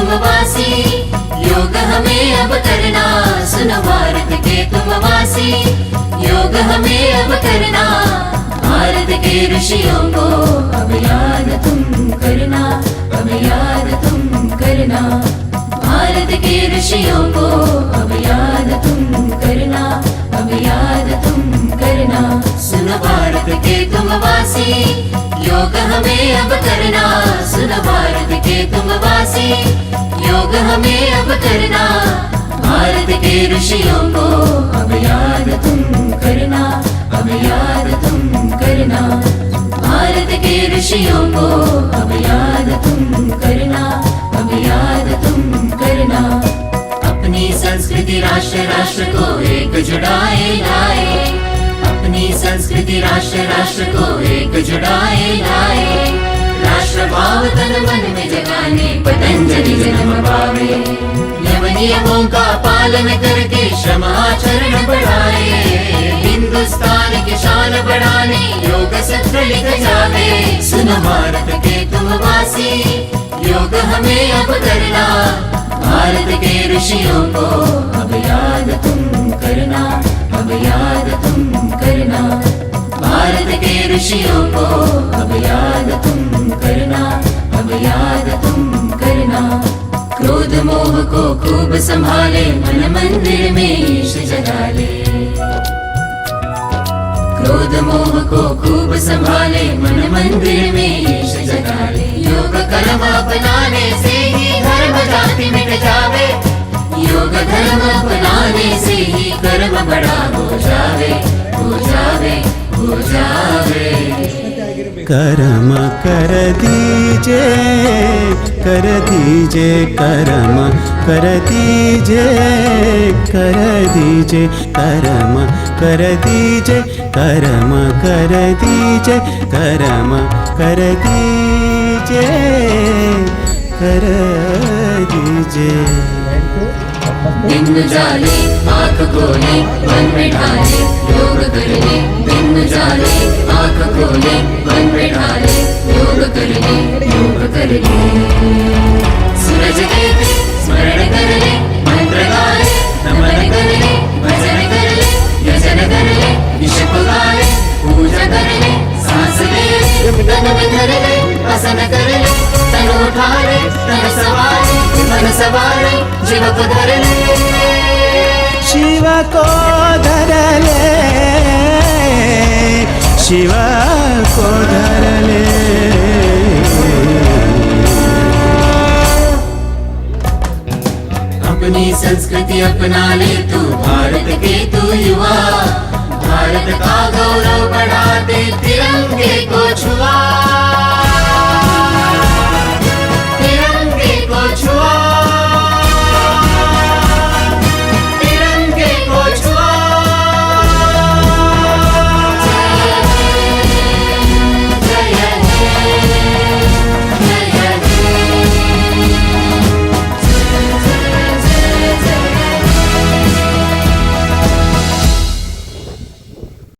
तुम वासी, योग हमें अब करना, सुनो भारत के तुम वासी, योग हमें अब करना। भारत के ऋषियों को अब याद तुम करना, अब याद तुम करना। भारत के ऋषियों को अब याद तुम करना, अब याद तुम करना। सुनो भारत के तुम वासी, योग हमें अब करना, सुनो भारत के तुम वासी, योग हमें अब करना। भारत के ऋषियों को अब याद तुम करना, अब याद तुम करना। भारत के ऋषियों को अब याद तुम करना, अब याद तुम करना। अपनी संस्कृति राष्ट्र राष्ट्र को एक जुड़ाए लाए, अपनी संस्कृति राष्ट्र राष्ट्र को एक जुड़ाए लाए। राष्ट्र भाव तन मन में जगाने पतंजलि जन्म पावे, यम नियमों का पालन करके श्रम आचरण बढ़ाए। हिंदुस्तान की शान बढ़ाने योग सूत्र लिख जावे। सुनो भारत के तुम वासी, योग हमें अब करना। भारत के ऋषियों को अब याद तुम करना, अब याद तुम करना। भारत के ऋषियों को अब याद तुम करना, अब याद तुम करना। क्रोध मोह को खूब संभाले, मन मंदिर में ईश जगा ले। क्रोध मोह को खूब संभाले, मन मंदिर में ईश जगा ले। योग कर्म अपनाने से ही धर्म जाति मिट जावे, योग धर्म अपनाने से ही कर्म बड़ा हो जावे, हो जावे, हो जावे। कर्म कर दीजे, कर दीजे कर्म कर दीजे, कर दीजे कर्म कर दीजे, कर्म कर दीजे, कर्म कर दीजे, कर दीजे। दिन जाले आँख खोले, मन में ढाले, योग कर ले। दिन जाले आँख खोले, मन में ढाले, योग कर ले, योग कर ले। सूरज देव स्मरण कर ले, मंत्र गा ले, नमन कर ले, भजन कर ले, यजन कर ले, ईश पुगा ले, पूजा कर ले, सांस ले ले, तन में धर ले, आसन कर ले, तन उठा ले, तन सवारे, मन सवारे, जीव को धर ले, शिव को धर ले, शिव को धर ले। अपनी संस्कृति अपना ले तू, भारत के तू